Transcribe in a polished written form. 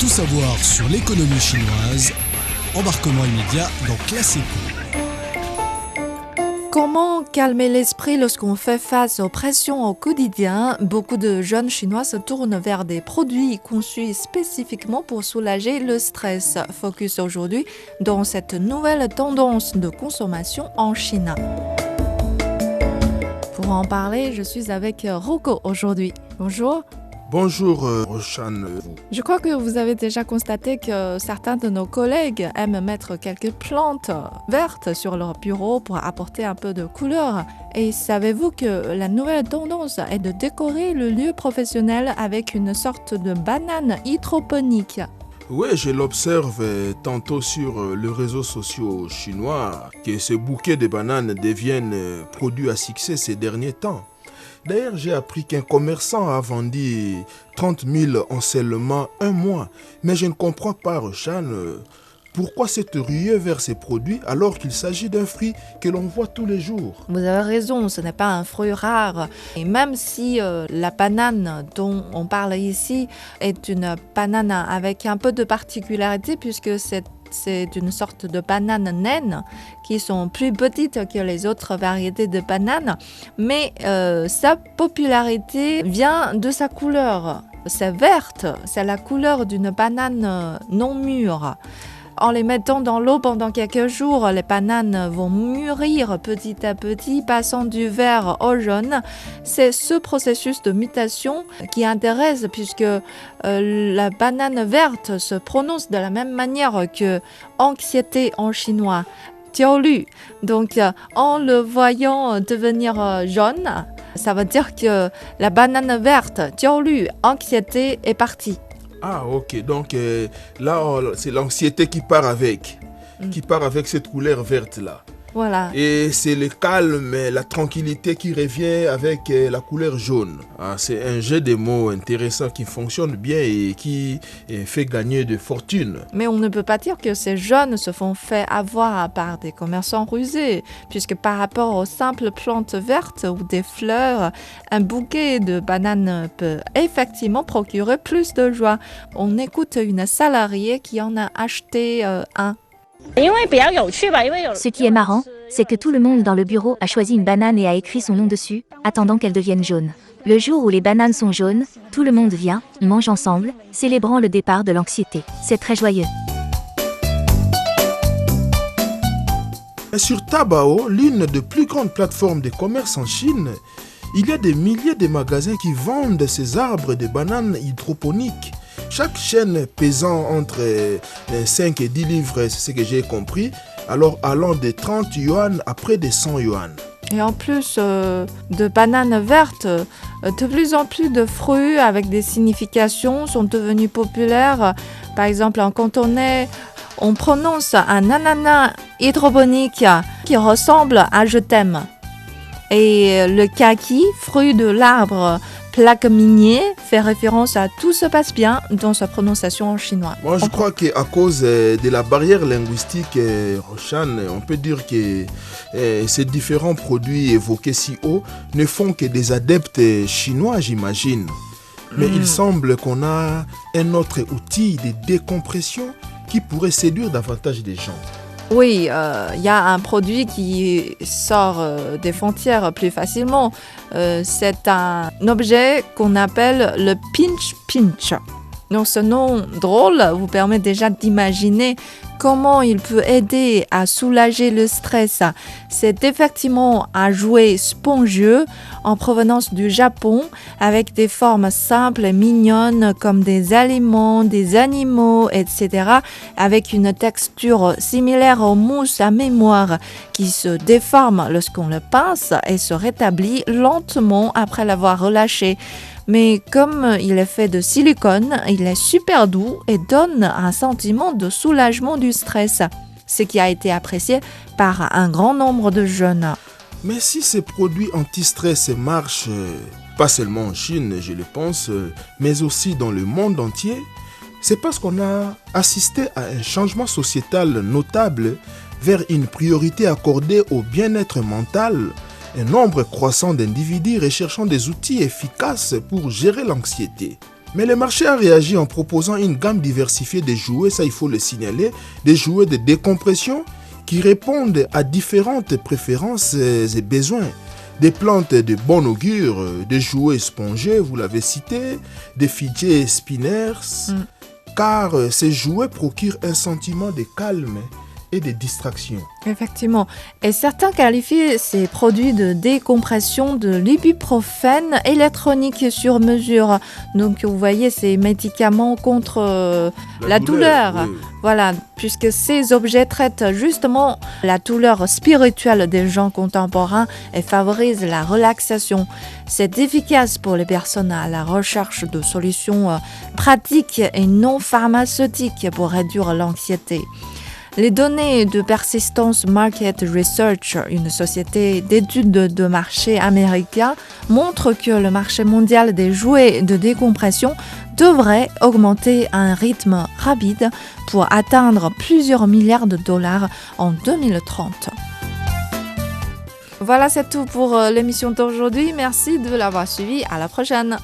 Tout savoir sur l'économie chinoise, embarquement immédiat dans Classe Éco. Comment calmer l'esprit lorsqu'on fait face aux pressions au quotidien? Beaucoup de jeunes Chinois se tournent vers des produits conçus spécifiquement pour soulager le stress. Focus aujourd'hui dans cette nouvelle tendance de consommation en Chine. Pour en parler, je suis avec Rocco aujourd'hui. Bonjour. Bonjour Rochane. Je crois que vous avez déjà constaté que certains de nos collègues aiment mettre quelques plantes vertes sur leur bureau pour apporter un peu de couleur. Et savez-vous que la nouvelle tendance est de décorer le lieu professionnel avec une sorte de banane hydroponique? Oui, je l'observe tantôt sur les réseaux sociaux chinois que ces bouquets de bananes deviennent produits à succès ces derniers temps. D'ailleurs, j'ai appris qu'un commerçant a vendu 30 000 en seulement un mois. Mais je ne comprends pas, Rochane, pourquoi cette ruée vers ces produits alors qu'il s'agit d'un fruit que l'on voit tous les jours. Vous avez raison, ce n'est pas un fruit rare. Et même si la banane dont on parle ici est une banane avec un peu de particularité puisque c'est une sorte de banane naine qui sont plus petites que les autres variétés de bananes. Mais sa popularité vient de sa couleur. C'est verte, c'est la couleur d'une banane non mûre. En les mettant dans l'eau pendant quelques jours, les bananes vont mûrir petit à petit, passant du vert au jaune. C'est ce processus de mutation qui intéresse puisque la banane verte se prononce de la même manière que anxiété en chinois, 焦虑. Donc, en le voyant devenir jaune, ça veut dire que la banane verte, 焦虑, anxiété, est partie. Ah ok, donc là c'est l'anxiété qui part avec cette couleur verte là. Voilà. Et c'est le calme, la tranquillité qui revient avec la couleur jaune. Ah, c'est un jeu de mots intéressant qui fonctionne bien et qui fait gagner de fortune. Mais on ne peut pas dire que ces jeunes se font fait avoir par des commerçants rusés, puisque par rapport aux simples plantes vertes ou des fleurs, un bouquet de bananes peut effectivement procurer plus de joie. On écoute une salariée qui en a acheté un. Ce qui est marrant, c'est que tout le monde dans le bureau a choisi une banane et a écrit son nom dessus, attendant qu'elle devienne jaune. Le jour où les bananes sont jaunes, tout le monde vient, on mange ensemble, célébrant le départ de l'anxiété. C'est très joyeux. Sur Taobao, l'une des plus grandes plateformes de commerce en Chine, il y a des milliers de magasins qui vendent ces arbres de bananes hydroponiques. Chaque chaîne pesant entre 5 et 10 livres, c'est ce que j'ai compris, alors allant de 30 yuan à près de 100 yuan. Et en plus de bananes vertes, de plus en plus de fruits avec des significations sont devenus populaires. Par exemple, en cantonais, on prononce un ananas hydroponique qui ressemble à je t'aime. Et le kaki, fruit de l'arbre plaque minier, fait référence à tout se passe bien dans sa prononciation en chinois. Moi, je crois qu'à cause de la barrière linguistique, Rochane, on peut dire que ces différents produits évoqués si haut ne font que des adeptes chinois, j'imagine. Mais il semble qu'on a un autre outil de décompression qui pourrait séduire davantage des gens. Oui, y a un produit qui sort des frontières plus facilement. C'est un objet qu'on appelle le pinch pinch. Donc ce nom drôle vous permet déjà d'imaginer comment il peut aider à soulager le stress. C'est effectivement un jouet spongieux en provenance du Japon avec des formes simples et mignonnes comme des aliments, des animaux, etc. avec une texture similaire aux mousses à mémoire qui se déforme lorsqu'on le pince et se rétablit lentement après l'avoir relâché. Mais comme il est fait de silicone, il est super doux et donne un sentiment de soulagement du stress, ce qui a été apprécié par un grand nombre de jeunes. Mais si ces produits anti-stress marchent, pas seulement en Chine, je le pense, mais aussi dans le monde entier, c'est parce qu'on a assisté à un changement sociétal notable vers une priorité accordée au bien-être mental, un nombre croissant d'individus recherchant des outils efficaces pour gérer l'anxiété. Mais le marché a réagi en proposant une gamme diversifiée de jouets, ça il faut le signaler, des jouets de décompression qui répondent à différentes préférences et besoins. Des plantes de bon augure, des jouets spongés, vous l'avez cité, des fidget spinners, car ces jouets procurent un sentiment de calme et de distraction. Effectivement. Et certains qualifient ces produits de décompression de l'ibuprofène électronique sur mesure. Donc, vous voyez, ces médicaments contre la douleur. Oui. Voilà, puisque ces objets traitent justement la douleur spirituelle des gens contemporains et favorisent la relaxation. C'est efficace pour les personnes à la recherche de solutions pratiques et non pharmaceutiques pour réduire l'anxiété. Les données de Persistence Market Research, une société d'études de marché américain, montrent que le marché mondial des jouets de décompression devrait augmenter à un rythme rapide pour atteindre plusieurs milliards de dollars en 2030. Voilà, c'est tout pour l'émission d'aujourd'hui. Merci de l'avoir suivi. À la prochaine.